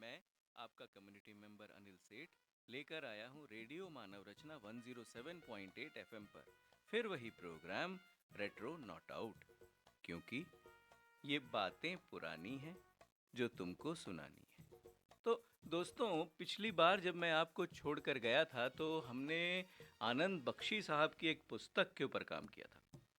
मैं आपका community member Anil सेठ लेकर आया हूँ रेडियो मानव रचना 107.8 एफएम पर फिर वही प्रोग्राम रेट्रो नॉट आउट, क्योंकि ये बातें पुरानी हैं जो तुमको सुनानी है। तो दोस्तों, पिछली बार जब मैं आपको छोड़कर गया था तो हमने आनंद बख्शी साहब की एक पुस्तक के ऊपर काम किया था।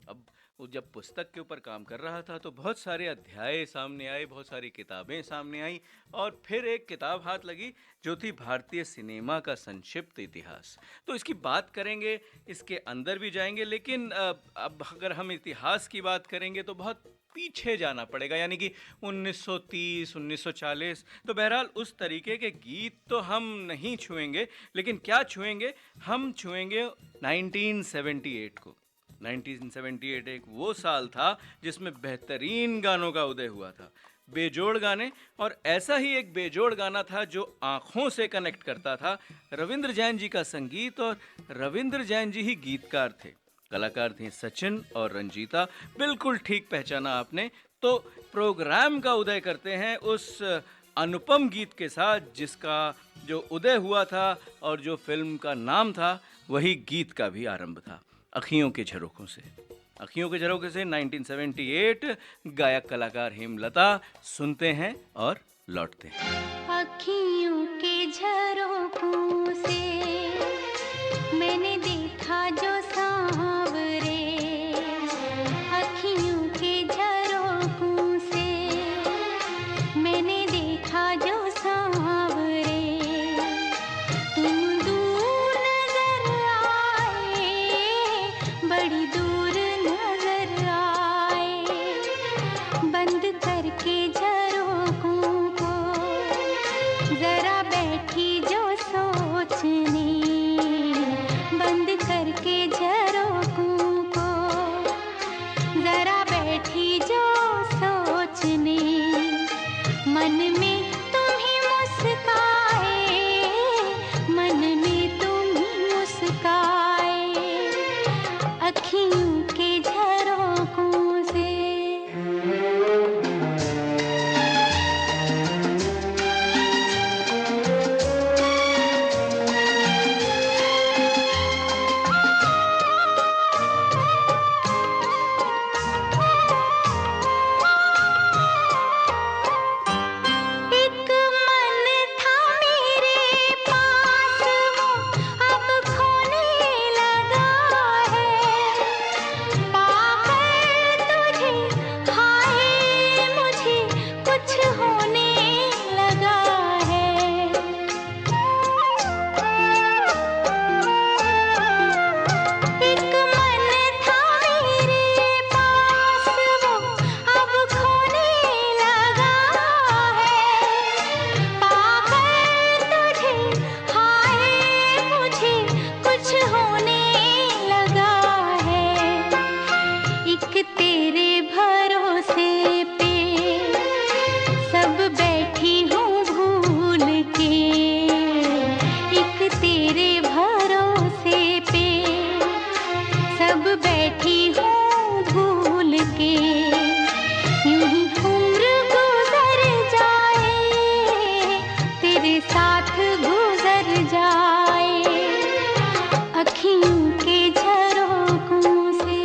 अब वो जब पुस्तक के ऊपर काम कर रहा था तो बहुत सारे अध्याय सामने आए, बहुत सारी किताबें सामने आई और फिर एक किताब हाथ लगी जो थी भारतीय सिनेमा का संक्षिप्त इतिहास। तो इसकी बात करेंगे, इसके अंदर भी जाएंगे, लेकिन अब अगर हम इतिहास की बात करेंगे तो बहुत पीछे जाना पड़ेगा, यानी कि 1930, 1940। तो बहरहाल उस तरीके के गीत तो हम नहीं छुएंगे, लेकिन क्या छुएंगे, हम छुएंगे 1978 को। 1978 एक वो साल था जिसमें बेहतरीन गानों का उदय हुआ था, बेजोड़ गाने। और ऐसा ही एक बेजोड़ गाना था जो आँखों से कनेक्ट करता था। रविंद्र जैन जी का संगीत और रविंद्र जैन जी ही गीतकार थे। कलाकार थे सचिन और रंजीता। बिल्कुल ठीक पहचाना आपने। तो प्रोग्राम का उदय करते हैं उस अनुपम गीत के साथ जिसका जो उदय हुआ था और जो फिल्म का नाम था वही गीत का भी आरंभ था, अखियों के झरोखों से। अखियों के झरोखे से 1978, गायक कलाकार हेमलता। सुनते हैं और लौटते हैं। अखियों के झरोखों से मैंने देखा जो सांवरे, अखियों के झरोखों से मैंने देखा जो सांवरे, तुम दूर नजर आए, बड़ी दूर नजर आए, बंद करके झरोखों को जरा बैठी जो सोचने, बंद करके झरोखों को जरा बैठी जो सोचने, मन में तुम ही मुस्काए, मन में तुम ही मुस्काए, अखियों के झरोखों से। एक मन था मेरे पास, वो अब खोने लगा है, पाकर तुझे हाय मुझे कुछ होने लगा है। एक मन था मेरे पास, वो अब खोने लगा है, पाकर तुझे हाय मुझे कुछ होने लगा है। एक तेरे भरोसे पे सब बैठी हूँ भूल के, एक तेरे भरोसे पे सब बैठी हूँ भूल के, यूं ही उम्र गुजर जाए, तेरे साथ गुजर जाए, अखियों के झरोखों से।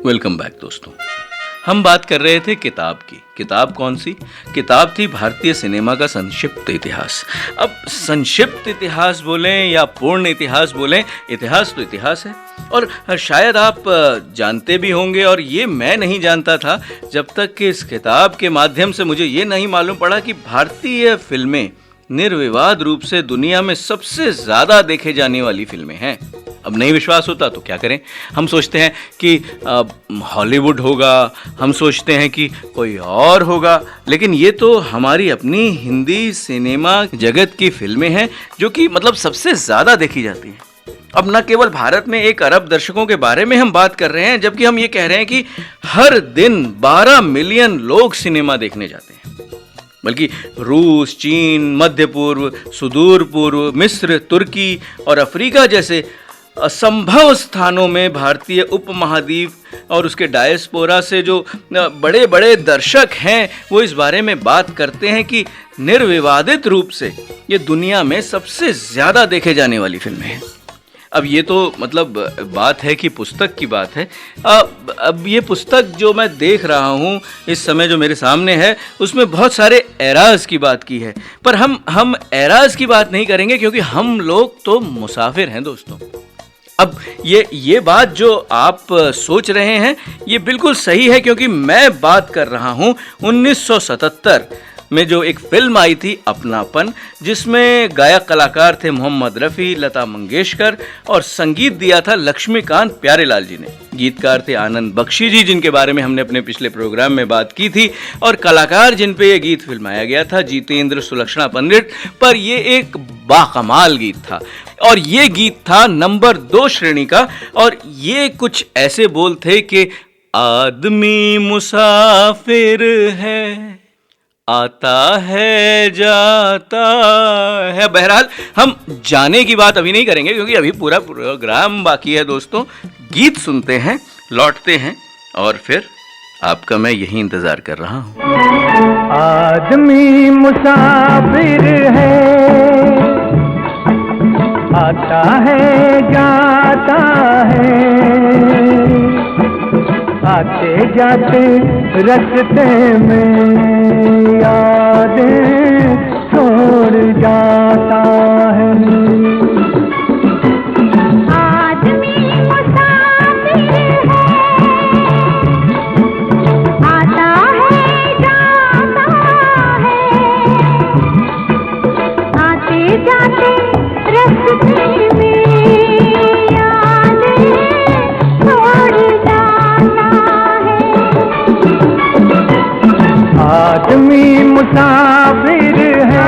वेलकम बैक दोस्तों। हम बात कर रहे थे किताब की। किताब कौन सी? किताब थी भारतीय सिनेमा का संक्षिप्त इतिहास। अब संक्षिप्त इतिहास बोलें या पूर्ण इतिहास बोलें, इतिहास तो इतिहास है। और शायद आप जानते भी होंगे, और ये मैं नहीं जानता था जब तक कि इस किताब के माध्यम से मुझे ये नहीं मालूम पड़ा कि भारतीय फिल्में निर्विवाद रूप से दुनिया में सबसे ज़्यादा देखे जाने वाली फिल्में हैं। अब नहीं विश्वास होता तो क्या करें? हम सोचते हैं कि हॉलीवुड होगा, हम सोचते हैं कि कोई और होगा, लेकिन ये तो हमारी अपनी हिंदी सिनेमा जगत की फिल्में हैं जो कि मतलब सबसे ज़्यादा देखी जाती हैं। अब न केवल भारत में 1 अरब दर्शकों के बारे में हम बात कर रहे हैं, जबकि हम ये कह रहे हैं कि हर दिन 12 मिलियन लोग सिनेमा देखने जाते हैं। बल्कि रूस, चीन, मध्य पूर्व, सुदूर पूर्व, मिस्र, तुर्की और अफ्रीका जैसे असंभव स्थानों में भारतीय उपमहाद्वीप और उसके डायस्पोरा से जो बड़े बड़े दर्शक हैं, वो इस बारे में बात करते हैं कि निर्विवादित रूप से ये दुनिया में सबसे ज़्यादा देखे जाने वाली फिल्में हैं। अब ये तो मतलब बात है कि पुस्तक की बात है। अब ये पुस्तक जो मैं देख रहा हूँ इस समय, जो मेरे सामने है, उसमें बहुत सारे एराज की बात की है, पर हम एराज की बात नहीं करेंगे क्योंकि हम लोग तो मुसाफिर हैं दोस्तों। अब ये बात जो आप सोच रहे हैं ये बिल्कुल सही है, क्योंकि मैं बात कर रहा हूँ 1977 में जो एक फिल्म आई थी अपनापन, जिसमें गायक कलाकार थे मोहम्मद रफ़ी, लता मंगेशकर, और संगीत दिया था लक्ष्मीकांत प्यारेलाल जी ने। गीतकार थे आनंद बख्शी जी, जिनके बारे में हमने अपने पिछले प्रोग्राम में बात की थी, और कलाकार जिन पे ये गीत फिल्माया गया था जितेंद्र सुलक्षणा पंडित। पर ये एक बाकमाल गीत था, और ये गीत था नंबर 2 श्रेणी का, और ये कुछ ऐसे बोल थे कि आदमी मुसाफिर है, आता है जाता है। बहरहाल हम जाने की बात अभी नहीं करेंगे क्योंकि अभी पूरा प्रोग्राम बाकी है दोस्तों। गीत सुनते हैं, लौटते हैं, और फिर आपका मैं यही इंतजार कर रहा हूँ। आदमी मुसाफिर है, आता है जाता है, आते जाते रास्ते में यादें छोड़ जाता है। आदमी मुसाफिर है, आता है जाता है, आते जाते रास्ते में यादें छोड़ जाता है। आदमी मुसाफिर है,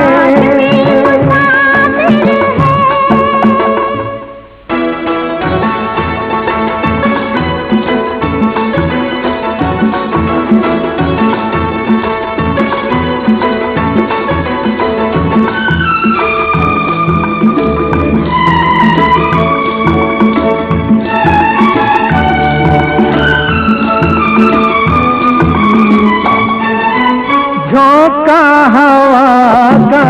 झोंका हवा का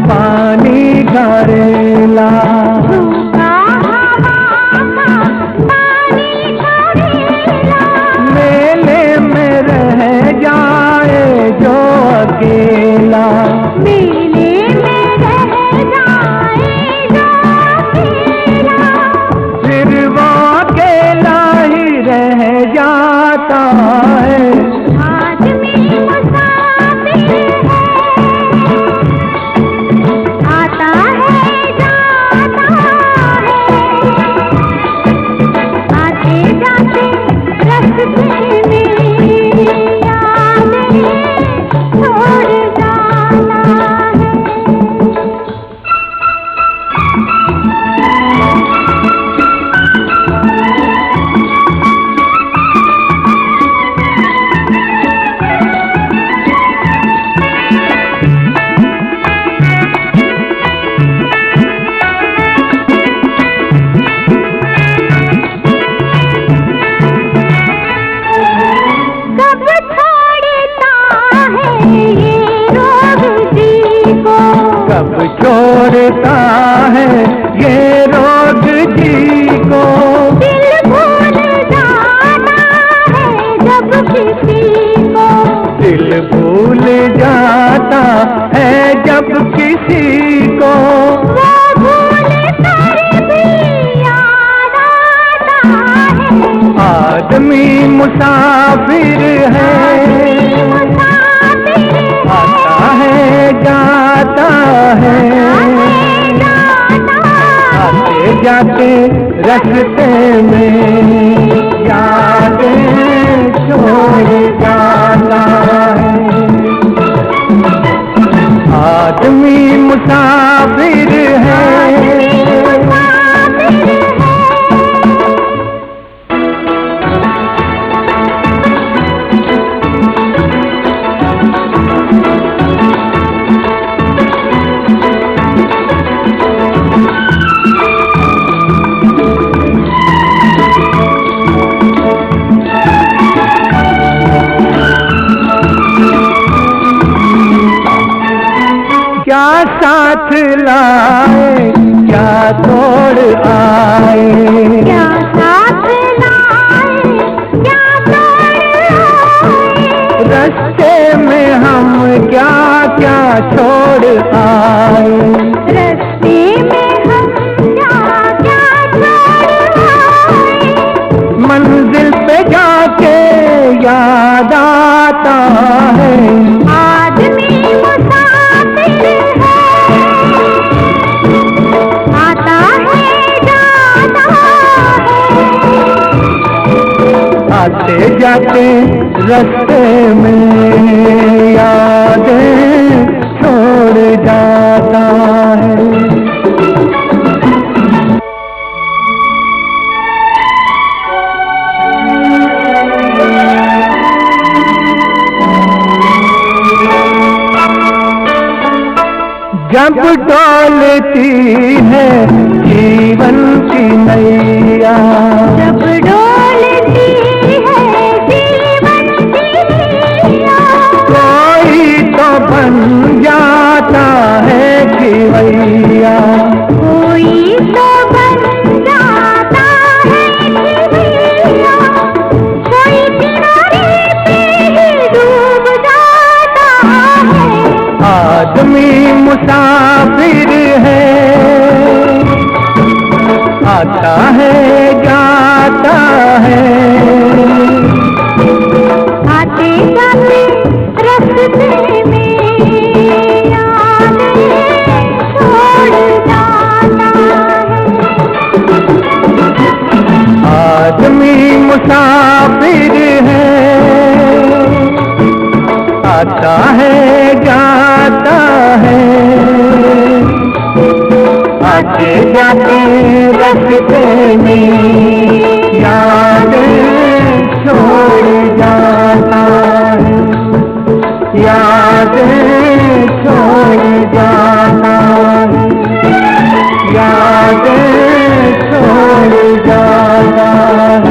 पानी घरेला, मेले में रह जाए जो अकेला, मेले में रह जाए जो अकेला, फिर वो अकेला ही रह जाता है। आदमी मुसाफिर है, आता है जाता है, आते जाते रास्ते में यादें छोड़ जाता है। कब छोड़ता है ये रोग जी को, कब छोड़ता है ये रोग जी को, दिल भूल जाता है किसी को, वो भूल कर भी याद आता है। आदमी मुसाफिर है, आता है जाता है, आते जाते रास्ते में यादें छोड़ जाता है। आदमी मुसाफिर है, क्या साथ लाए क्या तोड़ आए, क्या साथ लाए क्या तोड़ आए। रास्ते में हम क्या क्या छोड़ आए, रास्ते में हम क्या क्या छोड़ आए। मंजिल पे जाके याद आता है। आदमी मुसाफिर है, आता है जाता है। आते जाते रास्ते में यादें छोड़ जाता है। जब डोलती है जीवन की नैया, जब डोलती है जीवन की नैया। कोई तो बन जाता है खिवैया, कोई तो बन जाता है खिवैया। कोई किनारे पे ही डूब जाता है। आदमी मुसाफिर है, आता है जाता है, आते जाते रास्ते में यादें छोड़ जाता है। आदमी मुसाफिर है, आता है जाता है, आते जाते रास्ते में यादें छोड़ जाता है, यादें छोड़ जाता है, यादें छोड़ जाता है।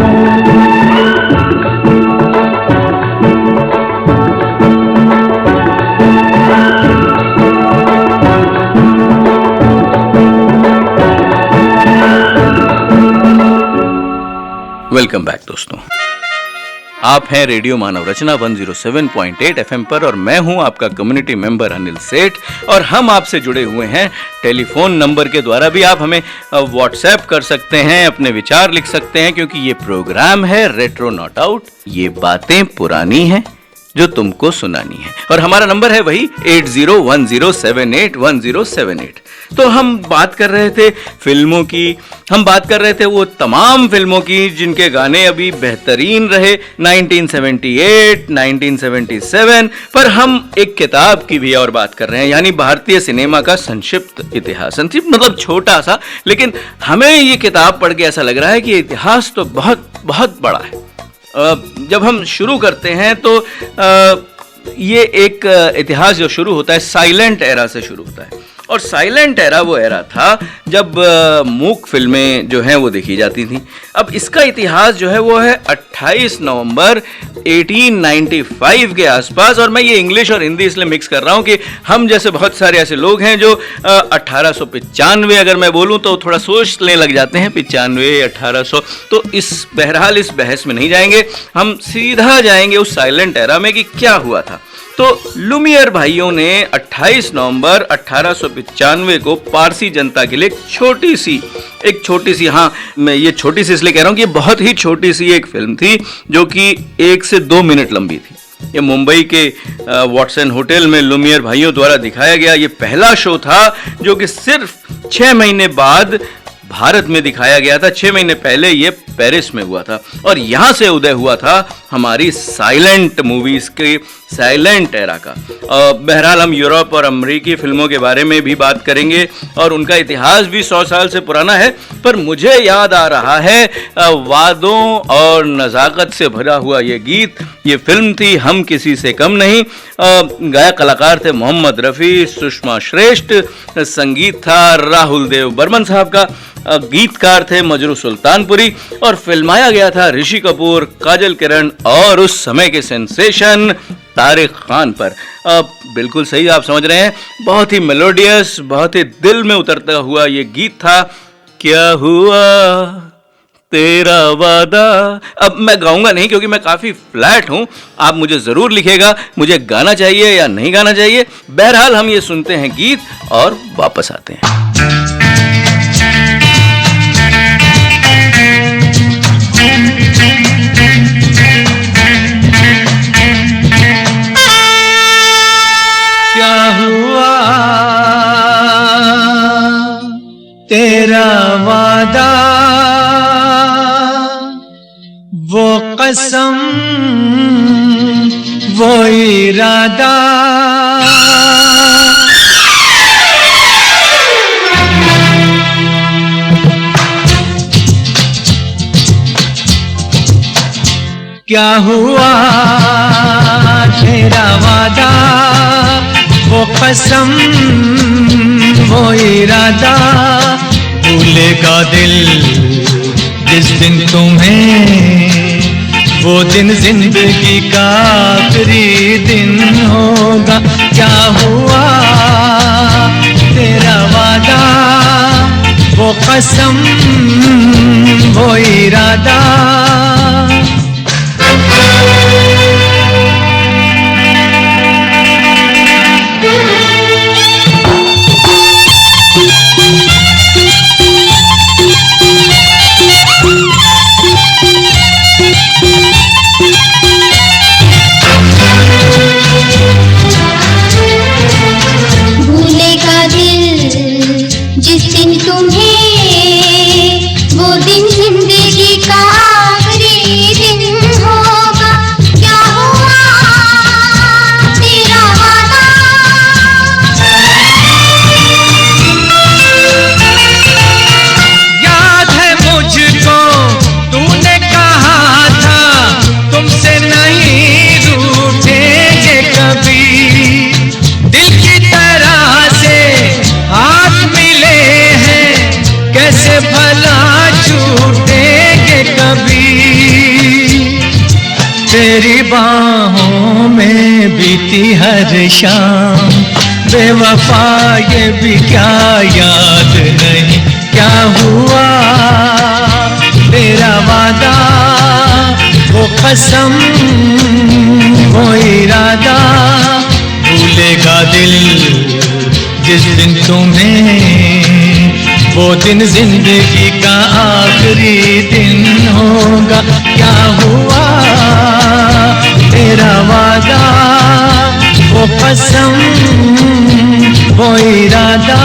वेलकम बैक दोस्तों, आप हैं रेडियो मानव रचना 107.8 FM पर और मैं हूं आपका कम्युनिटी मेंबर अनिल सेठ। और हम आपसे जुड़े हुए हैं टेलीफोन नंबर के द्वारा भी। आप हमें व्हाट्सएप कर सकते हैं, अपने विचार लिख सकते हैं, क्योंकि ये प्रोग्राम है रेट्रो नॉट आउट। ये बातें पुरानी हैं जो तुमको सुनानी है। और हमारा नंबर है वही 8010781078। तो हम बात कर रहे थे फिल्मों की, हम बात कर रहे थे वो तमाम फिल्मों की जिनके गाने अभी बेहतरीन रहे 1978, 1977। पर हम एक किताब की भी और बात कर रहे हैं, यानी भारतीय सिनेमा का संक्षिप्त इतिहास। संक्षिप्त मतलब छोटा सा, लेकिन हमें ये किताब पढ़ के ऐसा लग रहा है कि इतिहास तो बहुत बहुत बड़ा है। जब हम शुरू करते हैं तो ये एक इतिहास जो शुरू होता है साइलेंट एरा से शुरू होता है। और साइलेंट एरा वो एरा था जब मूक फिल्में जो हैं वो देखी जाती थी। अब इसका इतिहास जो है वो है 28 नवंबर 1895 के आसपास। और मैं ये इंग्लिश और हिंदी इसलिए मिक्स कर रहा हूँ कि हम जैसे बहुत सारे ऐसे लोग हैं जो 1895 अगर मैं बोलूँ तो थोड़ा सोचने लग जाते हैं, 95, 1800। तो बहरहाल इस बहस में नहीं जाएंगे, हम सीधा जाएंगे उस साइलेंट एरा में कि क्या हुआ था। तो लुमियर भाइयों ने 28 नवंबर 1895 को पारसी जनता के लिए एक छोटी सी हाँ, मैं ये छोटी सी इसलिए कह रहा हूँ कि बहुत ही छोटी सी एक फिल्म थी जो कि 1 से 2 मिनट लंबी थी। ये मुंबई के वॉटसन होटल में लुमियर भाइयों द्वारा दिखाया गया ये पहला शो था जो कि सिर्फ 6 महीने बाद भारत में दिखाया गया था। 6 महीने पहले ये पेरिस में हुआ था और यहां से उदय हुआ था हमारी साइलेंट मूवीज के साइलेंट एरा का। बहरहाल हम यूरोप और अमेरिकी फिल्मों के बारे में भी बात करेंगे और उनका इतिहास भी 100 साल से पुराना है, पर मुझे याद आ रहा है वादों और नज़ाकत से भरा हुआ ये गीत। ये फिल्म थी हम किसी से कम नहीं। गायक कलाकार थे मोहम्मद रफ़ी, सुषमा श्रेष्ठ, संगीत था राहुल देव बर्मन साहब का, गीतकार थे मजरू सुल्तानपुरी और फिल्माया गया था ऋषि कपूर, काजल किरण और उस समय के सेंसेशन तारिक खान पर। बिल्कुल सही आप समझ रहे हैं, बहुत ही मेलोडियस, बहुत ही दिल में उतरता हुआ ये गीत था। क्या हुआ तेरा वादा। अब मैं गाऊंगा नहीं क्योंकि मैं काफी फ्लैट हूं, आप मुझे जरूर लिखेगा मुझे गाना चाहिए या नहीं गाना चाहिए। बहरहाल हम ये सुनते हैं गीत और वापस आते हैं। क्या हुआ तेरा वादा, वो कसम वो इरादा, क्या हुआ तेरा वादा, वो कसम वो इरादा, भूलेगा दिल जिस दिन तुम्हें, वो दिन जिंदगी का आखिरी दिन होगा। क्या हुआ तेरा वादा, वो कसम वो इरादा। भूलेगा दिल जिस दिन तुम्हें, वो दिन जिंदगी का आखिरी दिन होगा। क्या हुआ तेरा वादा, याद है मुझको तूने कहा था तुमसे नहीं रूठेंगे कभी, दिल की तरह से हाथ मिले हैं कैसे भला छूटेंगे कभी। तेरी बाहों में बीती हर शाम, बेवफा ये भी क्या याद नहीं। क्या हुआ तेरा वादा, वो कसम वो इरादा, भूलेगा दिल जिस दिन तुम्हें, वो दिन जिंदगी का आखिरी दिन होगा। क्या हुआ तेरा वादा, वो कसम वो इरादा।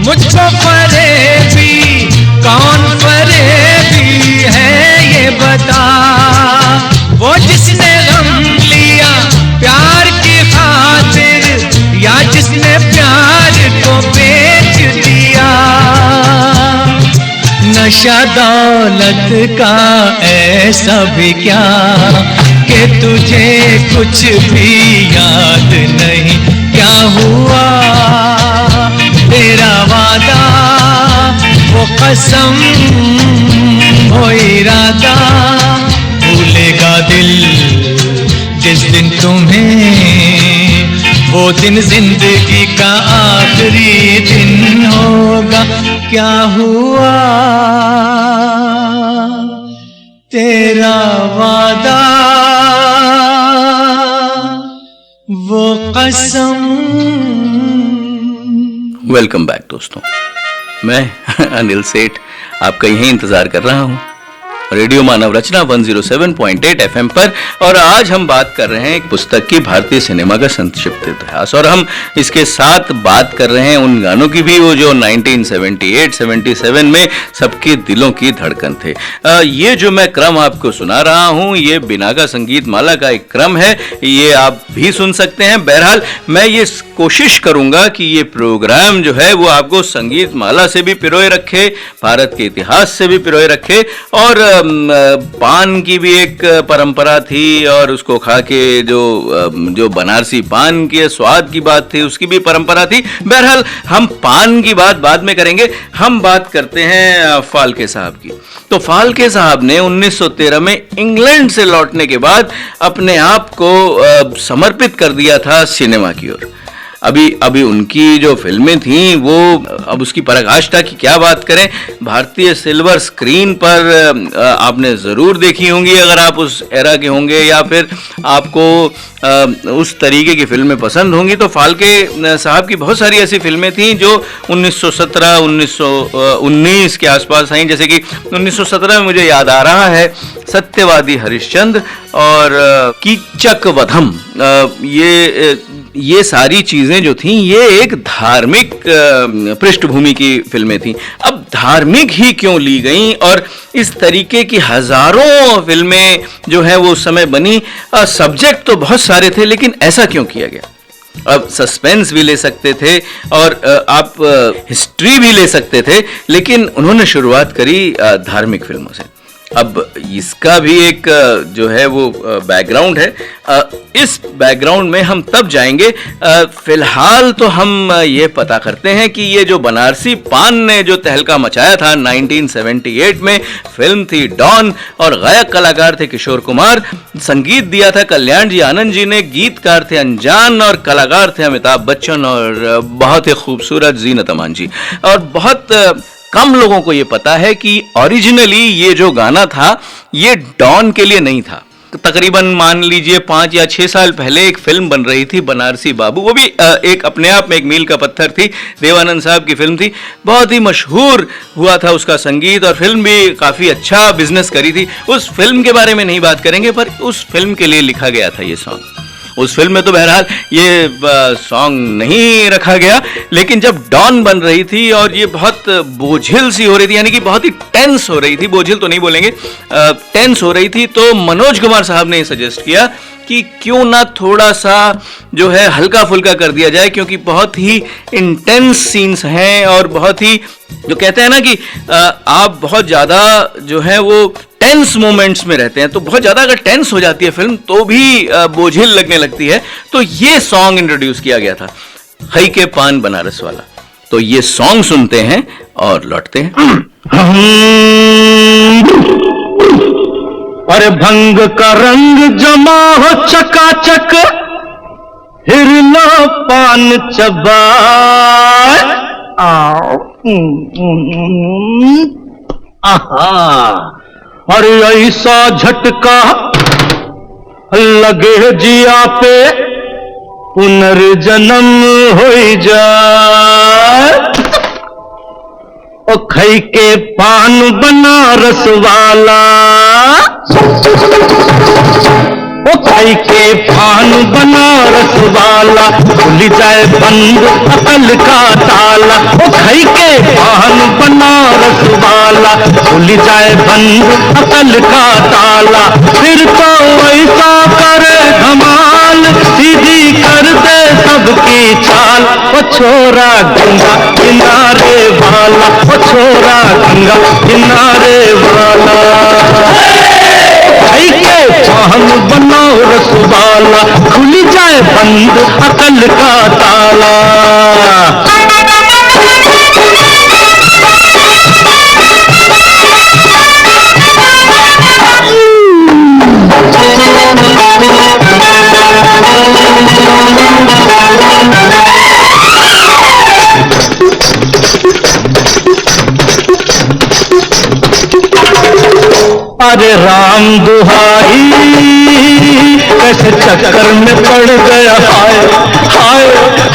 मुझको फरेबी कौन फरेबी है ये बता, वो जिसने गम लिया प्यार की खातिर या जिसने प्यार को बेच दिया। नशा दौलत का ऐसा भी क्या कि तुझे कुछ भी याद नहीं क्या हुआ तेरा वादा वो कसम वो इरादा भूलेगा दिल जिस दिन तुम्हें वो दिन जिंदगी का आखिरी दिन होगा क्या हुआ तेरा वादा वो कसम। वेलकम बैक दोस्तों, मैं अनिल सेठ आपका यही इंतजार कर रहा हूँ रेडियो मानव रचना 107.8 FM पर। और आज हम बात कर रहे हैं एक पुस्तक की, भारतीय सिनेमा का संक्षिप्त इतिहास, और हम इसके साथ बात कर रहे हैं उन गानों की भी वो जो 1978-77 में सबके दिलों की धड़कन थे। ये जो मैं क्रम आपको सुना रहा हूँ ये बिनागा संगीत माला का एक क्रम है, ये आप भी सुन सकते हैं। बहरहाल मैं ये कोशिश करूंगा कि ये प्रोग्राम जो है वो आपको संगीत माला से भी पिरोए रखे, भारत के इतिहास से भी पिरोए रखे, और पान की भी एक परंपरा थी और उसको खा के जो बनारसी पान के स्वाद की बात थी उसकी भी परंपरा थी। बहरहाल हम पान की बात बाद में करेंगे, हम बात करते हैं फाल्के साहब की। तो फाल्के साहब ने 1913 में इंग्लैंड से लौटने के बाद अपने आप को समर्पित कर दिया था सिनेमा की ओर। अभी उनकी जो फिल्में थीं वो अब उसकी पराकाष्ठा की क्या बात करें। भारतीय सिल्वर स्क्रीन पर आपने ज़रूर देखी होंगी अगर आप उस एरा के होंगे या फिर आपको उस तरीके की फिल्में पसंद होंगी। तो फाल्के साहब की बहुत सारी ऐसी फिल्में थीं जो 1917 1919 के आसपास आई, जैसे कि 1917 में मुझे याद आ रहा है सत्यवादी हरिश्चंद्र और कीचक वधम। ये सारी चीज़ें जो थीं ये एक धार्मिक पृष्ठभूमि की फिल्में थीं। अब धार्मिक ही क्यों ली गईं और इस तरीके की हजारों फिल्में जो है वो उस समय बनी। सब्जेक्ट तो बहुत सारे थे लेकिन ऐसा क्यों किया गया। अब सस्पेंस भी ले सकते थे और आप हिस्ट्री भी ले सकते थे, लेकिन उन्होंने शुरुआत करी धार्मिक फिल्मों से। अब इसका भी एक जो है वो बैकग्राउंड है, इस बैकग्राउंड में हम तब जाएंगे। फिलहाल तो हम ये पता करते हैं कि ये जो बनारसी पान ने जो तहलका मचाया था 1978 में, फिल्म थी डॉन और गायक कलाकार थे किशोर कुमार, संगीत दिया था कल्याण जी आनंद जी ने, गीतकार थे अनजान और कलाकार थे अमिताभ बच्चन और बहुत ही खूबसूरत जीनत अमान जी। और बहुत कम लोगों को ये पता है कि ओरिजिनली ये जो गाना था ये डॉन के लिए नहीं था। तकरीबन मान लीजिए 5 या 6 साल पहले एक फिल्म बन रही थी बनारसी बाबू, वो भी एक अपने आप में एक मील का पत्थर थी, देवानंद साहब की फिल्म थी, बहुत ही मशहूर हुआ था उसका संगीत और फिल्म भी काफ़ी अच्छा बिजनेस करी थी। उस फिल्म के बारे में नहीं बात करेंगे पर उस फिल्म के लिए लिखा गया था ये सॉन्ग। उस फिल्म में तो बहरहाल ये सॉन्ग नहीं रखा गया, लेकिन जब डॉन बन रही थी और ये बहुत बोझिल सी हो रही थी, यानी कि बहुत ही टेंस हो रही थी, बोझिल तो नहीं बोलेंगे, टेंस हो रही थी, तो मनोज कुमार साहब ने सजेस्ट किया कि क्यों ना थोड़ा सा जो है हल्का फुल्का कर दिया जाए, क्योंकि बहुत ही इंटेंस सीन्स हैं और बहुत ही जो कहते हैं ना कि आप बहुत ज़्यादा जो है वो टेंस मोमेंट्स में रहते हैं, तो बहुत ज़्यादा अगर टेंस हो जाती है फिल्म तो भी बोझिल लगने लगती है। तो ये सॉन्ग इंट्रोड्यूस किया गया था, खई के पान बनारस वाला। तो ये सॉन्ग सुनते हैं और लौटते हैं। अरे भंग का रंग जमा हो चकाचक, हिरना पान चबाए, आहा, अरे ऐसा झटका लगे जिया पे पुनर्जन्म हो जाए। ओ खई के पान बनारस वाला, ओ खई के पान बनारस वाला, खुल जाए बंद अकल का ताला। ओ खई के पान बनारस वाला, खुल जाए बंद अकल का ताला। फिर तो ऐसा करे धमाल, सीधी कर दे सबकी चाल। ओ छोरा गंगा किनारे वाला, ओ छोरा गंगा किनारे वाला। खाई के पान बनाओ रसवाला, खुल जाए बंद अकल का ताला। अरे राम दुहाई कैसे चक्कर में पड़ गया, हाय हाय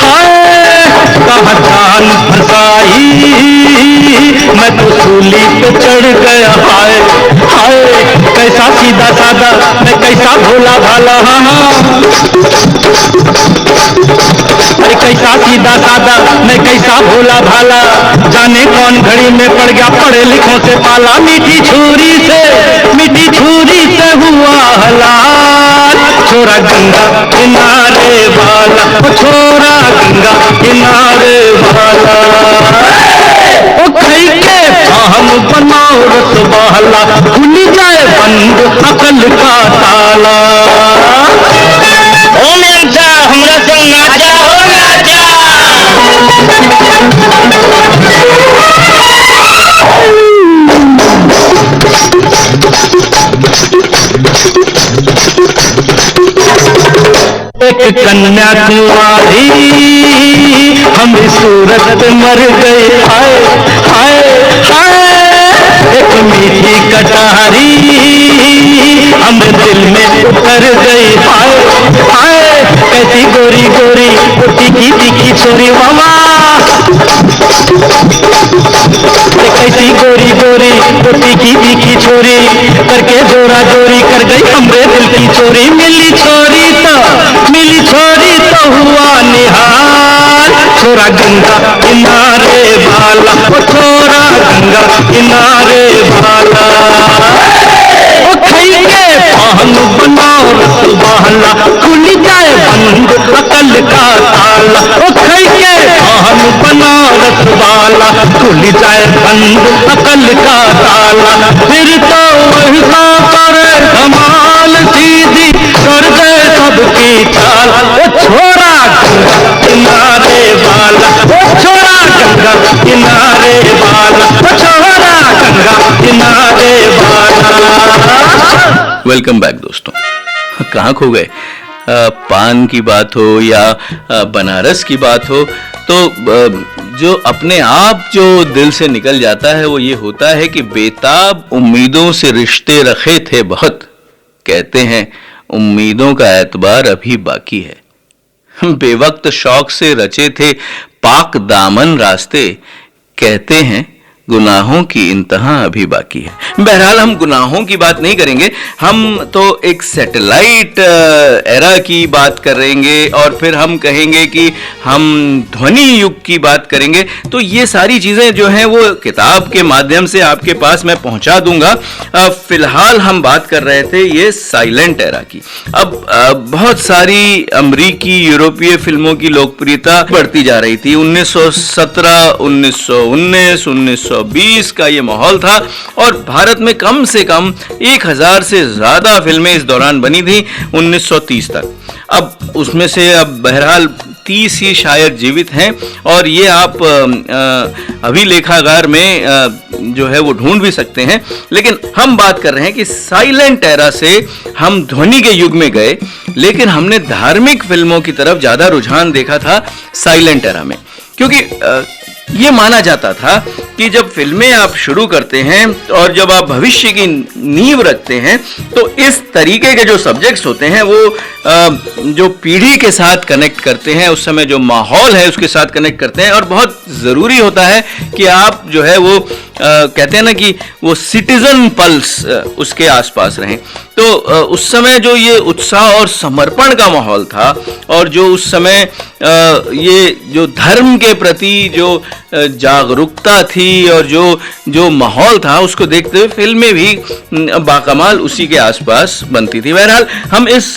हाय कहाँ जान फंसाई, मैं तो सूली पे चढ़ गया, हाय हाय कैसा सीधा साधा मैं कैसा भोला भाला, अरे कैसा सीधा साधा मैं कैसा भोला भाला, जाने कौन घड़ी में पड़ गया पढ़े लिखों से पाला, मीठी छुरी से हुआ हलाल, छोरा गंगा किनारे वाला, छोरा गंगा किनारे वाला। ओ खाई के पान बनाओ रसवाला, खुल जाए बंद अकल का ताला। ओ मेरा हमरा संग नाचा हो नाचा। एक कन्या कुंवारी हमें सूरत मर गए, हाय हाय हाय एक मीठी कटारी हमें दिल में उतर गई, हाय हाय कैसी गोरी गोरी तीखी तीखी छोरी मामा, कैसी गोरी गोरी तीखी तीखी छोरी करके जोरा जोरी कर गई हमरे दिल की चोरी, मिली छोरी तो हुआ निहाल, छोरा गंगा किनारे वाला, छोरा गंगा किनारे वाला। ओ खाई के पान बनाओ रसवाला, खुल जाए बंद अकल का ताला, ओ खाई के पान बनाओ रसवाला, खुल जाए बंद अकल का ताला। फिर तो वैसा करे धमाल सीधी कर दे सबकी चाल, ओ छोरा गंगा किनारे वाला, ओ छोरा गंगा किनारे वाला, ओ छोरा गंगा किनारे वाला। वेलकम बैक दोस्तों। कहाँ खो गए? पान की बात हो या बनारस की बात हो, तो जो अपने आप जो दिल से निकल जाता है वो ये होता है कि बेताब उम्मीदों से रिश्ते रखे थे बहुत, कहते हैं उम्मीदों का एतबार अभी बाकी है, बेवक्त शौक से रचे थे पाक दामन रास्ते, कहते हैं गुनाहों की इंतहा अभी बाकी है। बहरहाल हम गुनाहों की बात नहीं करेंगे, हम तो एक सैटेलाइट एरा की बात करेंगे और फिर हम कहेंगे कि हम ध्वनि युग की बात करेंगे। तो ये सारी चीज़ें जो हैं वो किताब के माध्यम से आपके पास मैं पहुंचा दूंगा। फिलहाल हम बात कर रहे थे ये साइलेंट एरा की। अब बहुत सारी अमरीकी यूरोपीय फिल्मों की लोकप्रियता बढ़ती जा रही थी। 1917, 1919, 1920 का ये माहौल था और भारत में कम से कम 1000 से ज्यादा फिल्में इस दौरान बनी थी 1930 तक। अब उसमें से अब बहरहाल 30 ही शायद जीवित हैं और ये आप अभिलेखागार में जो है वो ढूंढ भी सकते हैं। लेकिन हम बात कर रहे हैं कि साइलेंट एरा से हम ध्वनि के युग में गए, लेकिन हमने धार्मिक फिल्मों की तरफ ज्यादा रुझान देखा था साइलेंट एरा में, क्योंकि ये माना जाता था कि जब फिल्में आप शुरू करते हैं और जब आप भविष्य की नींव रखते हैं तो इस तरीके के जो सब्जेक्ट्स होते हैं वो जो पीढ़ी के साथ कनेक्ट करते हैं, उस समय जो माहौल है उसके साथ कनेक्ट करते हैं और बहुत ज़रूरी होता है कि आप जो है वो कहते हैं ना कि वो सिटीजन पल्स उसके आसपास रहें। तो उस समय जो ये उत्साह और समर्पण का माहौल था और जो उस समय ये जो धर्म के प्रति जो जागरूकता थी और जो माहौल था उसको देखते हुए फिल्में भी बाकमाल उसी के आसपास बनती थी। बहरहाल हम इस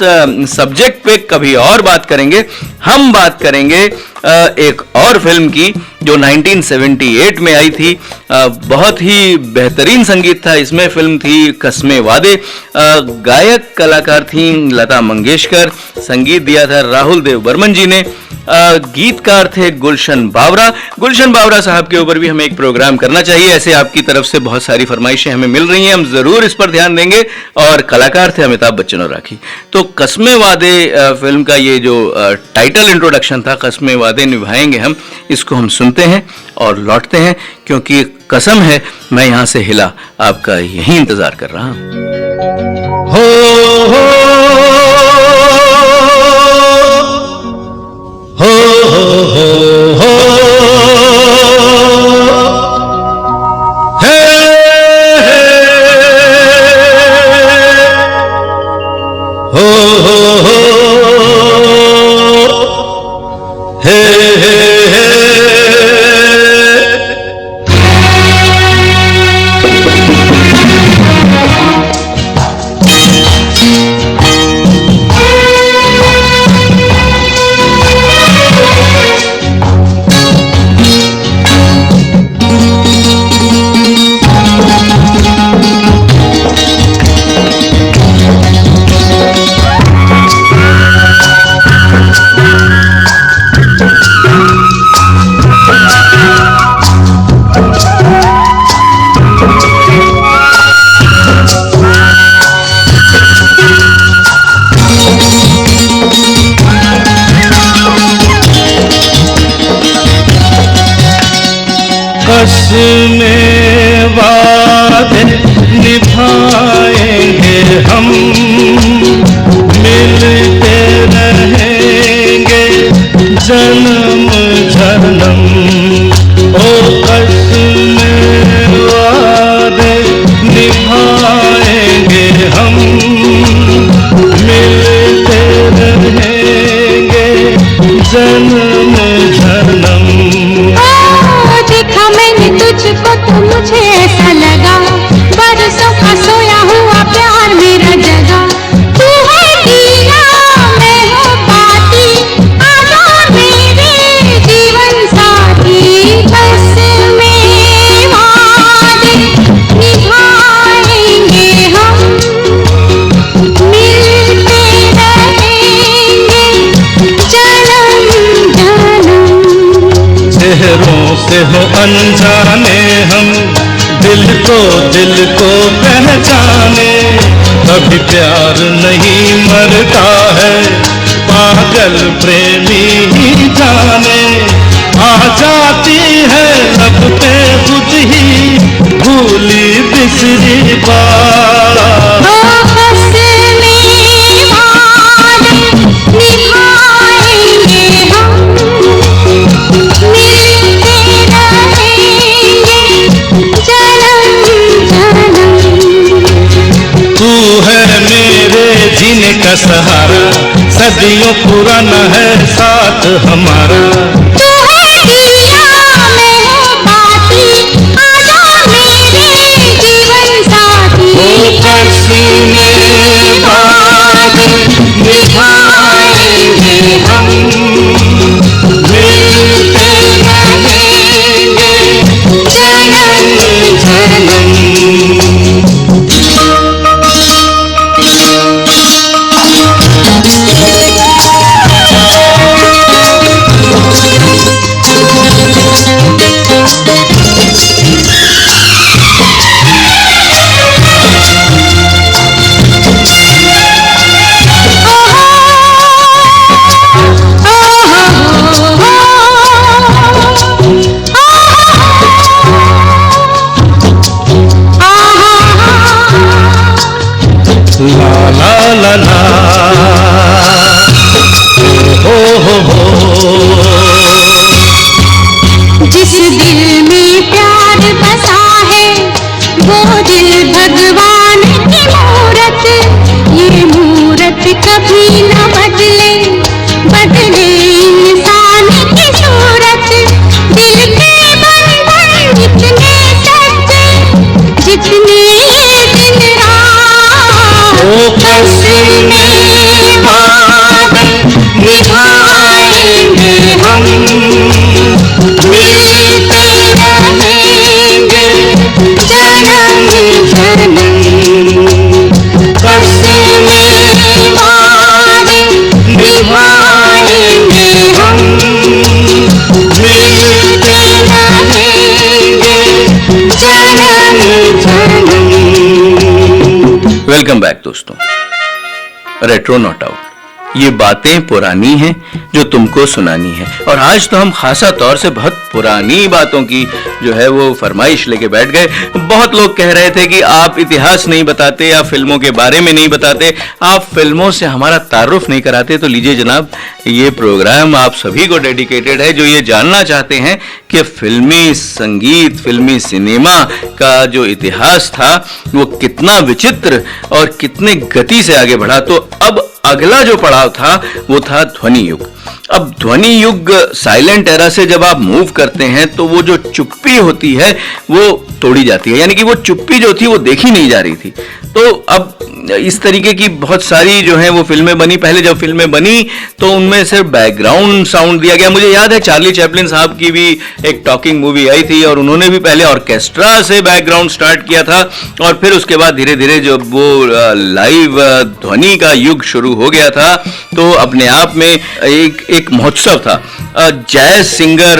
सब्जेक्ट पे कभी और बात करेंगे। हम बात करेंगे एक और फिल्म की जो 1978 में आई थी। बहुत ही बेहतरीन संगीत था इसमें। फिल्म थी कस्मे वादे। गायक कलाकार थी लता मंगेशकर। संगीत दिया था राहुल देव बर्मन जी ने। गीतकार थे गुलशन बावरा। गुलशन बावरा साहब के ऊपर भी हमें एक प्रोग्राम करना चाहिए। ऐसे आपकी तरफ से बहुत सारी फरमाइशें हमें मिल रही हैं, हम जरूर इस पर ध्यान देंगे। और कलाकार थे अमिताभ बच्चन और राखी। तो कस्मे वादे फिल्म का ये जो टाइटल इंट्रोडक्शन था, कस्मे वादे निभाएंगे हम, इसको हम सुनते हैं और लौटते हैं, क्योंकि कसम है मैं यहां से हिला आपका यही इंतजार कर रहा हूं। हो हे कस्में वादे निभाएंगे हम, मिलते रहेंगे जन्म जन्म। ओ कस्में वादे निभाएंगे हम, मिलते रहेंगे जन्म जन्म। तुझको तो मुझे ऐसा लगा बरसों का सोया हुआ प्यार मेरा जगा। तू है हीरा मैं हूँ बाती, आजा मेरे जीवन साथी। बस में वादे निभाएंगे हम, मिलते रहेंगे जन्म जन्म। चेहरों से हो अनजाने हम, दिल को पहचाने। कभी प्यार नहीं मरता है, पागल प्रेमी ही जाने। आ जाती है लब पे खुद ही भूली बिसरी बात। जीने का सहारा सदियों पुराना है साथ हमारा। तू है हीरा मैं हूँ बाती, आजा मेरे जीवन साथी। ओ कस्में वादे निभाएंगे हम, मिलते रहेंगे जन्म जन्म। वेलकम बैक दोस्तों। रेट्रो नॉट आउट, ये बातें पुरानी हैं जो तुमको सुनानी है। और आज तो हम खासा तौर से बहुत पुरानी बातों की जो है वो फरमाइश लेके बैठ गए। बहुत लोग कह रहे थे कि आप इतिहास नहीं बताते या फिल्मों के बारे में नहीं बताते, आप फिल्मों से हमारा तारुफ नहीं कराते। तो लीजिए जनाब, ये प्रोग्राम आप सभी को डेडिकेटेड है जो ये जानना चाहते हैं कि फिल्मी संगीत, फिल्मी सिनेमा का जो इतिहास था वो कितना विचित्र और कितने गति से आगे बढ़ा। तो अब अगला जो पड़ाव था वो था ध्वनि युग। अब ध्वनि युग साइलेंट एरा से जब आप मूव करते हैं तो वो जो चुप्पी होती है वो तोड़ी जाती है, यानी कि वो चुप्पी जो थी वो देखी नहीं जा रही थी। तो अब इस तरीके की बहुत सारी जो है वो फिल्में बनी। पहले जब फिल्में बनी तो उनमें सिर्फ बैकग्राउंड साउंड दिया गया। मुझे याद है चार्ली चैपलिन साहब की भी एक टॉकिंग मूवी आई थी और उन्होंने भी पहले ऑर्केस्ट्रा से बैकग्राउंड स्टार्ट किया था और फिर उसके बाद धीरे धीरे जब वो लाइव ध्वनि का युग शुरू हो गया था तो अपने आप में एक महोत्सव था। जैज सिंगर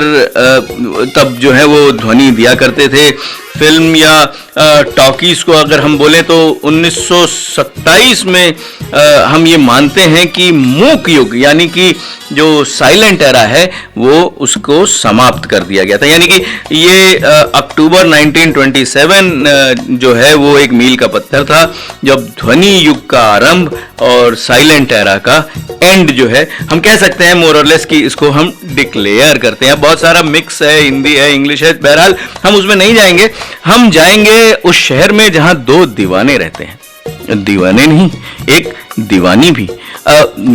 तब जो है वो ध्वनि दिया करते थे। फिल्म या टॉकीज को अगर हम बोलें तो 1927 में हम ये मानते हैं कि मूक युग यानी कि जो साइलेंट एरा है वो उसको समाप्त कर दिया गया था। यानी कि ये अक्टूबर 1927 जो है वो एक मील का पत्थर था जब ध्वनि युग का आरंभ और साइलेंट एरा का एंड जो है हम कह सकते हैं मोर और लेस कि इसको हम डिक्लेयर करते हैं। बहुत सारा मिक्स है, हिंदी है, इंग्लिश है, बहरहाल हम उसमें नहीं जाएंगे। हम जाएंगे उस शहर में जहां दो दीवाने रहते हैं। दीवाने नहीं, एक दीवानी भी।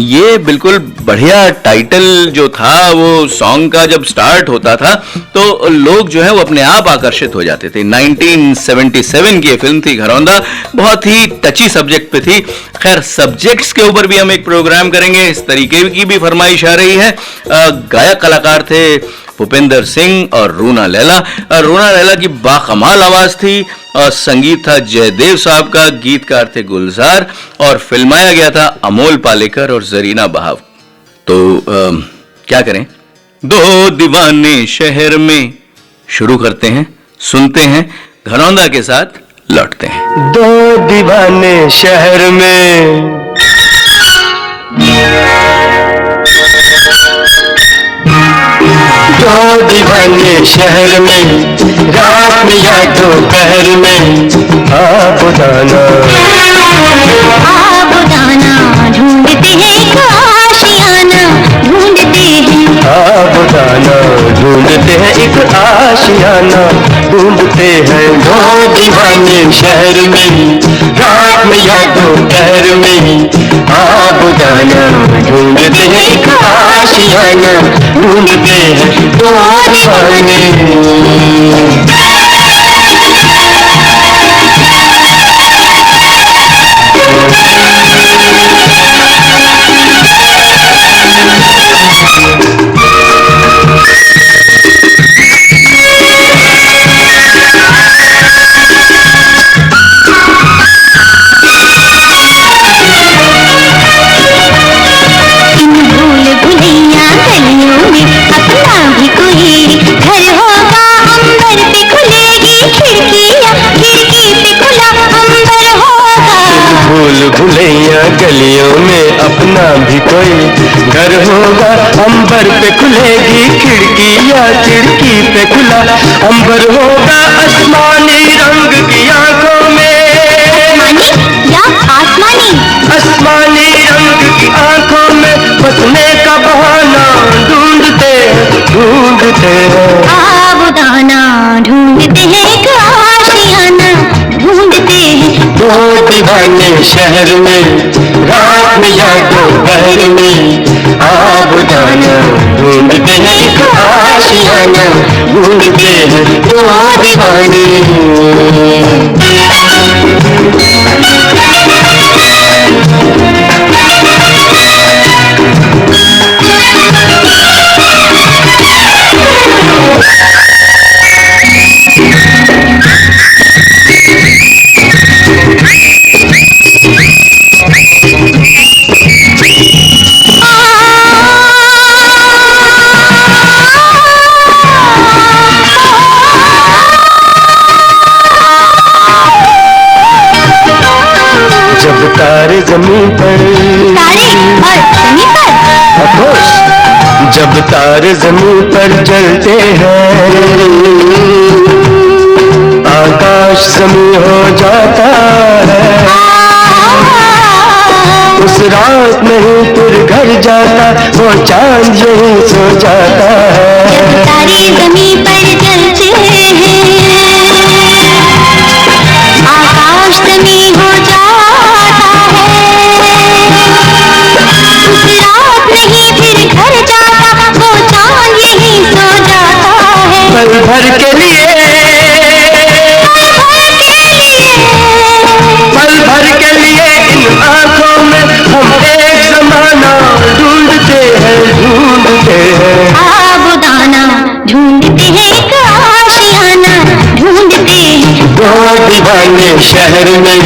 ये बिल्कुल बढ़िया टाइटल जो था वो सॉन्ग का जब स्टार्ट होता था तो लोग जो है वो अपने आप आकर्षित हो जाते थे। 1977 की ये फिल्म थी घरौंदा, बहुत ही टची सब्जेक्ट पे थी। खैर सब्जेक्ट्स के ऊपर भी हम एक प्रोग्राम करेंगे, इस तरीके की भी फरमाइश आ रही है। गायक कलाकार थे भूपेंद्र सिंह और रूना लैला। रूना लैला की बाकमाल आवाज थी और संगीत था जयदेव साहब का, गीतकार थे गुलजार और फिल्माया गया था अमोल पालेकर और जरीना बहाव। तो क्या करें, दो दीवाने शहर में शुरू करते हैं, सुनते हैं, घरौंदा के साथ लौटते हैं। दो दीवाने शहर में दो दीवाने शहर में रात में या दोपहर में आबुदाना ढूंढते हैं आशियाना, ढूंढते हैं आबुदाना ढूंढते हैं एक आशियाना ढूंढते हैं। दो दीवाने शहर में रात में या दोपहर में आबुदाना ढूंढते हैं एक आशियाना ढूंढते हैं दो दीवाने। भुलैया गलियों में अपना भी कोई घर होगा, अंबर पे खुलेगी खिड़की या खिड़की पे खुला अंबर होगा। आसमानी रंग की आंखों में आसमानी रंग की आंखों में बसने का बहाना ढूंढते ढूंढते आबुदाना ढूंढते हैं आशियाना, ढूंढते हैं दो दीवाने शहर में रात में या दोपहर में आबुदाना ढूंढते हैं एक आशियाना ढूंढते हैं दो दीवाने। जमीन पर, तारे और जमीन पर। Of course, जब तारे जमीन पर चलते हैं, आकाश जमीन हो जाता है। उस रात नहीं फिर घर जाता, वो चांद यहीं सो जाता है। जब तारे जमीन पर चलते हैं, आकाश जमीन हो जाता है। उस रात नहीं फिर घर जाता, वो चांद यहीं सो जाता है। पल भर के लिए, पल भर के लिए इन आंखों में हम एक जमाना ढूंढते हैं, ढूंढते हैं। आबुदाना ढूंढते हैं, एक आशियाना ढूंढते हैं। दो दीवाने शहर में,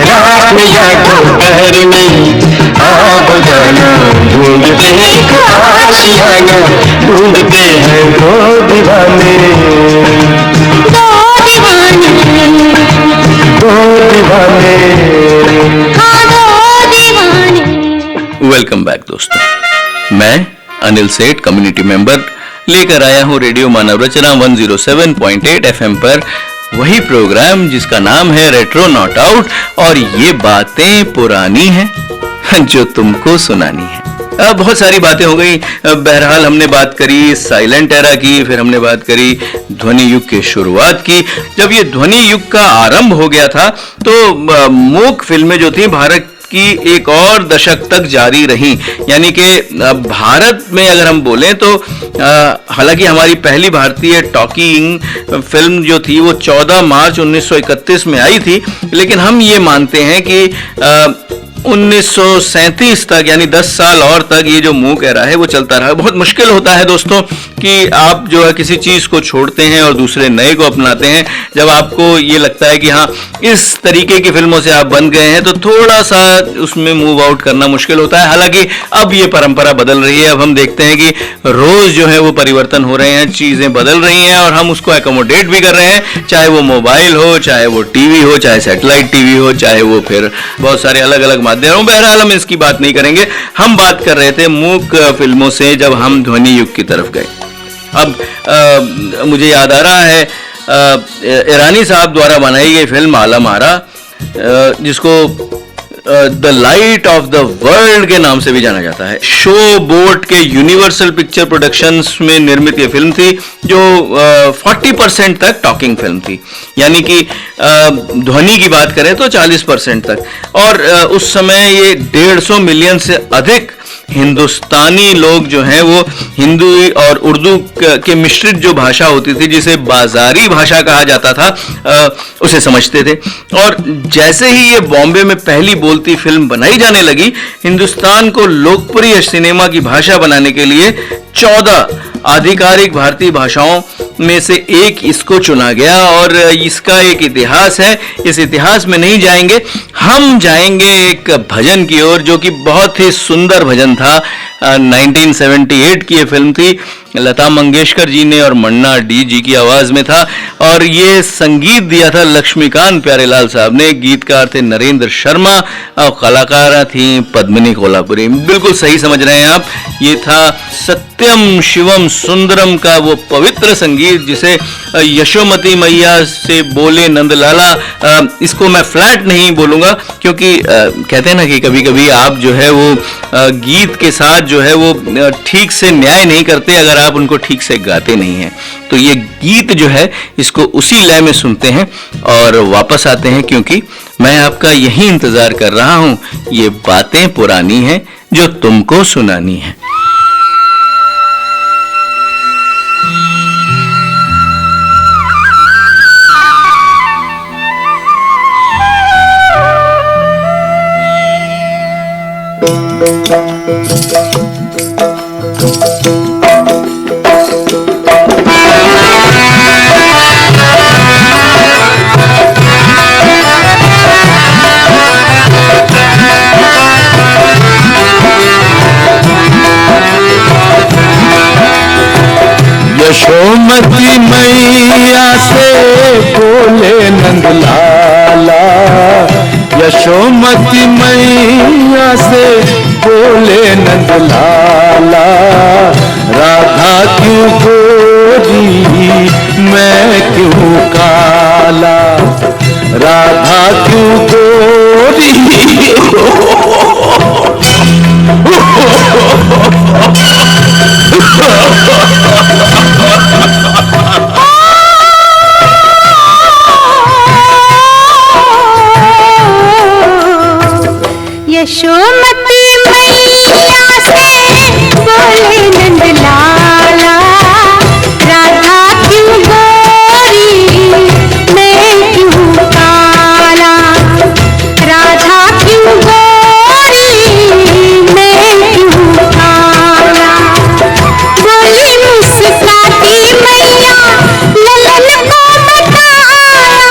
रात में या दोपहर में, आबुदाना ढूंढते हैं, एक आशियाना ढूंढते हैं। दो दीवाने, दो दीवाने, दो दीवाने। हाँ दो दीवाने। वेलकम बैक दोस्तों, मैं अनिल सेठ कम्युनिटी मेंबर लेकर आया हूं रेडियो मानव रचना 107.8 FM पर वही प्रोग्राम जिसका नाम है रेट्रो नॉट आउट, और ये बातें पुरानी हैं जो तुमको सुनानी है। बहुत सारी बातें हो गई। बहरहाल हमने बात करी साइलेंट एरा की, फिर हमने बात करी ध्वनि युग की शुरुआत की। जब ये ध्वनि युग का आरंभ हो गया था तो मूक फिल्में जो थी भारत की एक और दशक तक जारी रही। यानी कि भारत में अगर हम बोलें तो हालांकि हमारी पहली भारतीय टॉकिंग फिल्म जो थी वो 14 मार्च 1931 में आई थी, लेकिन हम ये मानते हैं कि 1937 तक यानी 10 साल और तक ये जो मूक एरा है वो चलता रहा। बहुत मुश्किल होता है दोस्तों कि आप जो है किसी चीज को छोड़ते हैं और दूसरे नए को अपनाते हैं। जब आपको ये लगता है कि हाँ इस तरीके की फिल्मों से आप बन गए हैं तो थोड़ा सा उसमें मूव आउट करना मुश्किल होता है। हालांकि अब ये परंपरा बदल रही है। अब हम देखते हैं कि रोज जो है वो परिवर्तन हो रहे हैं, चीजें बदल रही हैं और हम उसको एकोमोडेट भी कर रहे हैं, चाहे वो मोबाइल हो, चाहे वो टीवी हो, चाहे सैटेलाइट टीवी हो, चाहे वो फिर बहुत सारे अलग अलग माध्यम। बहरहाल हम इसकी बात नहीं करेंगे। हम बात कर रहे थे मूक फिल्मों से जब हम ध्वनि युग की तरफ गए। अब मुझे याद आ रहा है ईरानी साहब द्वारा बनाई गई फिल्म आलम आरा, जिसको the light of the world के नाम से भी जाना जाता है। शो बोट के यूनिवर्सल पिक्चर प्रोडक्शंस में निर्मित ये फिल्म थी जो 40% तक टॉकिंग फिल्म थी, यानी कि ध्वनि की बात करें तो 40% तक। और उस समय ये 150 मिलियन से अधिक हिंदुस्तानी लोग जो हैं वो हिंदी और उर्दू के मिश्रित जो भाषा होती थी, जिसे बाजारी भाषा कहा जाता था, उसे समझते थे। और जैसे ही ये बॉम्बे में पहली बोलती फिल्म बनाई जाने लगी, हिंदुस्तान को लोकप्रिय सिनेमा की भाषा बनाने के लिए 14 आधिकारिक भारतीय भाषाओं में से एक इसको चुना गया। और इसका एक इतिहास है। इस इतिहास में नहीं जाएंगे, हम जाएंगे एक भजन की ओर, जो कि बहुत ही सुंदर भजन था। 1978 की ये फिल्म थी, लता मंगेशकर जी ने और मन्ना डी जी की आवाज में था। और ये संगीत दिया था लक्ष्मीकांत प्यारेलाल साहब ने, गीतकार थे नरेंद्र शर्मा और कलाकारा थी पद्मिनी कोल्हापुरी। बिल्कुल सही समझ रहे हैं आप, ये था सत्यम शिवम सुंदरम का वो पवित्र संगीत जिसे यशोमती मैया से बोले नंदलाला। इसको मैं फ्लैट नहीं बोलूंगा, क्योंकि कहते हैं ना कि कभी कभी आप जो है वो गीत के साथ जो है वो ठीक से न्याय नहीं करते अगर आप उनको ठीक से गाते नहीं हैं। तो ये गीत जो है इसको उसी लय में सुनते हैं और वापस आते हैं, क्योंकि मैं आपका यही इंतजार कर रहा हूं। ये बातें पुरानी हैं जो तुमको सुनानी है। यशोमती मैया से बोले नंदलाला, यशोमती मैया से बोले नंदलाला, राधा क्यों गोरी मैं क्यों काला, राधा क्यों गोरी यशोमती मैया से बोले नंदलाला, राधा क्यों गोरी मैं क्यों काला, राधा क्यों गोरी मैं क्यों काला। बोली मुस्काती मैया ललन को बताया,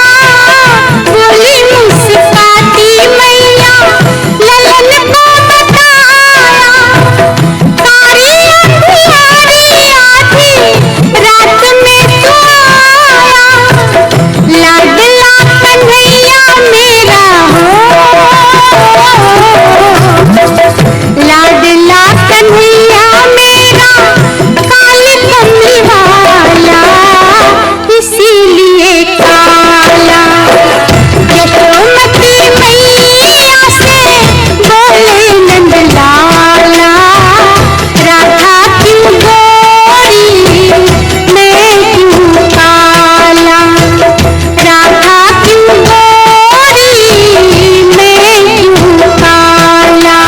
बोली मुस्काती मैया ललन को बताया, कारी अंधियारी आधी रात में तू आया, लाडला कन्हैया मेरा हो, लाडला कन्हैया मेरा काली कमली वाला, इसीलिए काला। यशोमती मैया से बोले नंदलाला, राधा क्यों गोरी मैं क्यों काला, राधा क्यों गोरी मैं क्यों काला।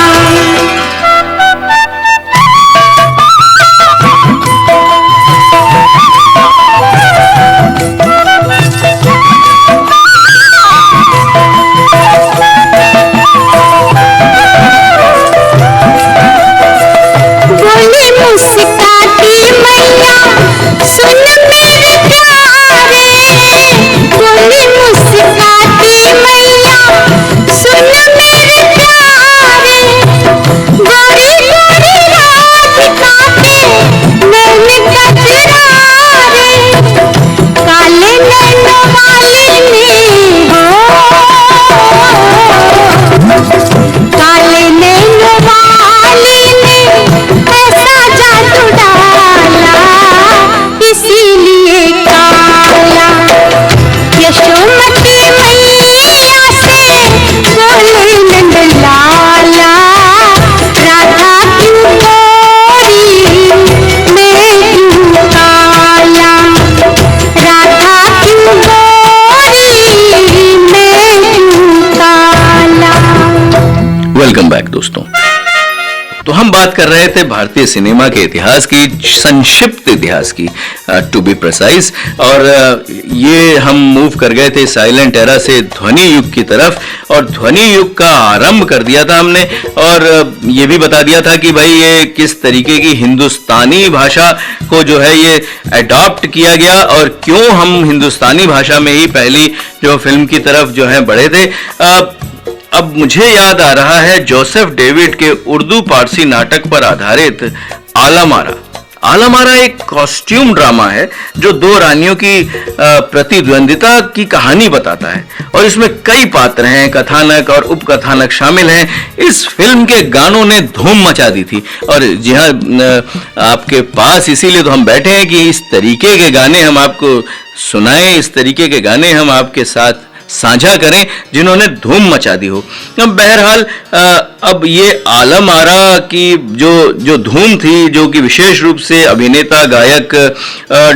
बोली मुस्काती मैया सुन मेरे प्यारे, बोली मुस्काती मैया सुन मेरे प्यारे, गोरी गोरी राधिका के नैन कजरारे, काले नैनों वाली ने हो, काले नैनों वाली ने ऐसा जादू डाला, इसीलिए काला। यशोमती मैया से बोले नंदलाला, राधा क्यों गोरी मैं क्यों काला, राधा क्यों गोरी मैं क्यों काला। वेलकम बैक दोस्तों। तो हम बात कर रहे थे भारतीय सिनेमा के इतिहास की, संक्षिप्त इतिहास की टू बी प्रिसाइज, और ये हम मूव कर गए थे साइलेंट एरा से ध्वनि युग की तरफ, और ध्वनि युग का आरंभ कर दिया था हमने, और ये भी बता दिया था कि भाई ये किस तरीके की हिंदुस्तानी भाषा को जो है ये अडॉप्ट किया गया, और क्यों हम हिंदुस्तानी भाषा में ही पहली जो फिल्म की तरफ जो है बढ़े थे। अब मुझे याद आ रहा है जोसेफ डेविड के उर्दू पारसी नाटक पर आधारित आलमारा। आलमारा एक कॉस्ट्यूम ड्रामा है जो दो रानियों की प्रतिद्वंदिता की कहानी बताता है, और इसमें कई पात्र हैं, कथानक और उपकथानक शामिल हैं। इस फिल्म के गानों ने धूम मचा दी थी, और जी हाँ, आपके पास इसीलिए तो हम बैठे हैं कि इस तरीके के गाने हम आपको सुनाएं, इस तरीके के गाने हम आपके साथ साझा करें जिन्होंने धूम मचा दी हो। अब बहरहाल अब ये आलमारा की जो धूम थी, जो कि विशेष रूप से अभिनेता गायक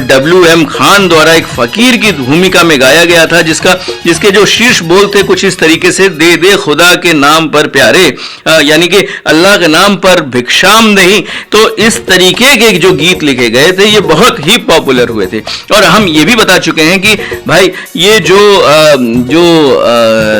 WM खान द्वारा एक फकीर की भूमिका में गाया गया था, जिसके जो शीर्ष बोल थे कुछ इस तरीके से, दे दे खुदा के नाम पर प्यारे, यानी कि अल्लाह के नाम पर भिक्षाम नहीं। तो इस तरीके के जो गीत लिखे गए थे ये बहुत ही पॉपुलर हुए थे, और हम ये भी बता चुके हैं कि भाई ये जो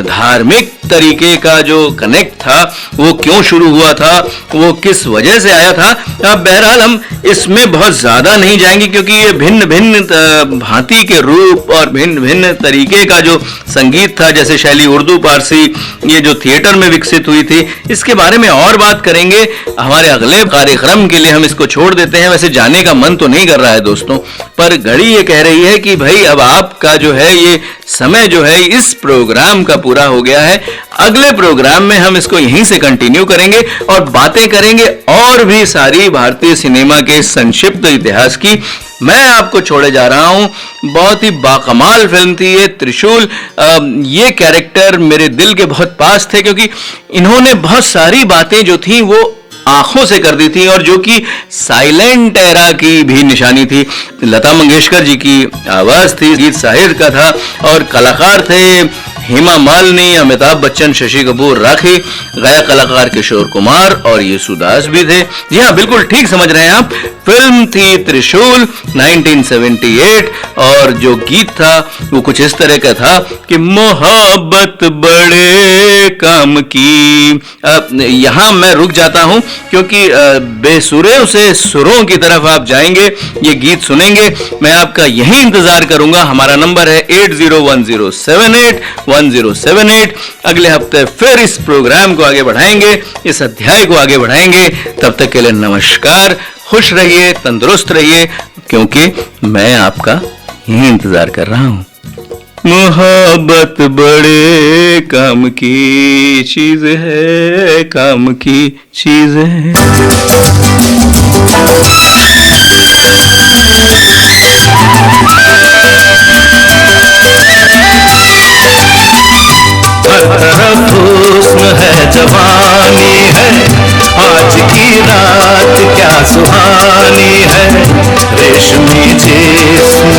धार्मिक तरीके का जो कनेक्ट था वो क्यों शुरू हुआ था, वो किस वजह से आया था। अब बहरहाल हम इसमें बहुत ज्यादा नहीं जाएंगे, क्योंकि ये भिन्न भिन्न भांति के रूप और भिन्न भिन्न तरीके का जो संगीत था, जैसे शैली उर्दू पारसी ये जो थिएटर में विकसित हुई थी, इसके बारे में और बात करेंगे हमारे अगले कार्यक्रम के लिए। हम इसको छोड़ देते हैं, वैसे जाने का मन तो नहीं कर रहा है दोस्तों, पर घड़ी ये कह रही है कि भाई अब आपका जो है ये समय जो है इस प्रोग्राम का पूरा हो गया है, अगले प्रोग्राम में हम इसको यहीं से कंटिन्यू करेंगे और बातें करेंगे और भी सारी भारतीय सिनेमा के संक्षिप्त इतिहास की। मैं आपको छोड़े जा रहा हूं, बहुत ही बाकमाल फिल्म थी ये त्रिशूल। ये कैरेक्टर मेरे दिल के बहुत पास थे क्योंकि इन्होंने बहुत सारी बातें जो थी वो आंखों से कर दी थी और जो कि साइलेंट एरा की भी निशानी थी। लता मंगेशकर जी की आवाज थी, गीत साहिर का था और कलाकार थे हेमा मालिनी, अमिताभ बच्चन, शशि कपूर, राखी, गायक कलाकार किशोर कुमार और येसुदास भी थे। जी हाँ, बिल्कुल ठीक समझ रहे हैं आप। फिल्म थी त्रिशूल 1978 और जो गीत था वो कुछ इस तरह का था कि मोहब्बत बड़े काम की। यहाँ मैं रुक जाता हूँ क्योंकि बेसुरे से सुरों की तरफ आप जाएंगे, ये गीत सुनेंगे। मैं आपका यही इंतजार करूंगा। हमारा नंबर है 8010781078। अगले हफ्ते फिर इस प्रोग्राम को आगे बढ़ाएंगे, इस अध्याय को आगे बढ़ाएंगे। तब तक के लिए नमस्कार, खुश रहिए, तंदुरुस्त रहिए, क्योंकि मैं आपका यही इंतजार कर रहा हूं। मोहब्बत बड़े काम की चीज है, काम की चीज है। तरफ हुस्न है, जवानी है, आज की रात क्या सुहानी है। रेशमी जिस्म,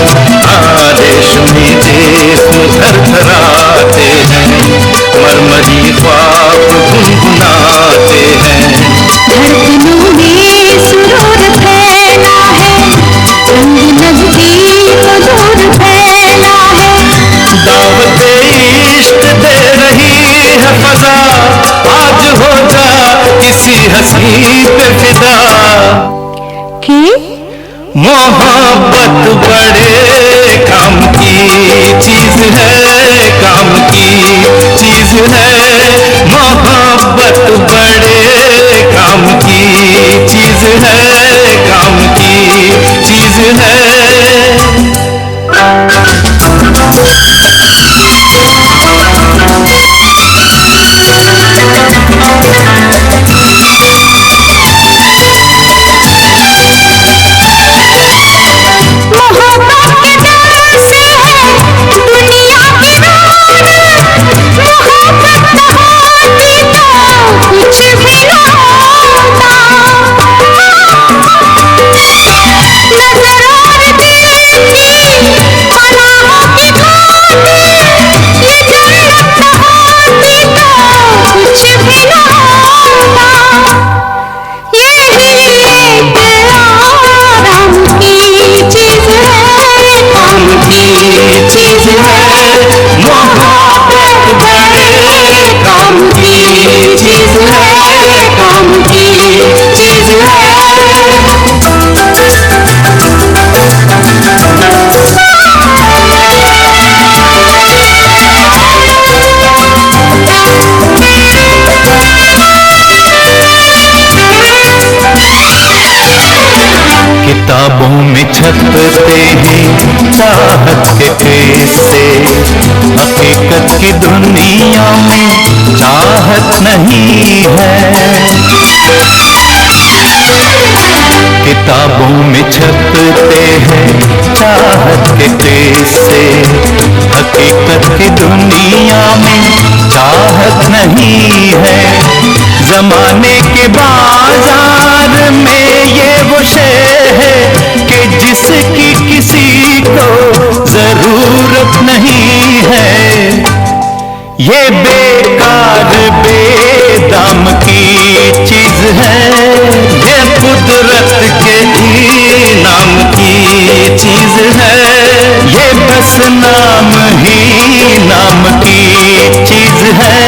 रेशमी जिस्म थरथराते हैं, मरमरी ख्वाब गुनगुनाते हैं। धड़कनों में सुरूर फैला है, रंग नजदीक दूर फैला है। दावत इश्क दे रही है फजा, आज हो जा किसी हंसी पे फिदा। कि मोहब्बत बड़े काम की चीज है, काम की चीज है। मोहब्बत बड़े काम की चीज है, काम की चीज है। किताबों में छपते हैं चाहत के किस्से, हकीकत की दुनिया में चाहत नहीं है। किताबों में छपते हैं चाहत के किस्से, हकीकत की दुनिया में चाहत नहीं है। जमाने के बाजार में ये वो शय है कि जिसकी किसी को जरूरत नहीं है। ये बेकार बेदाम की चीज है, ये कुदरत के इनाम की चीज है। ये बस नाम ही नाम की चीज है।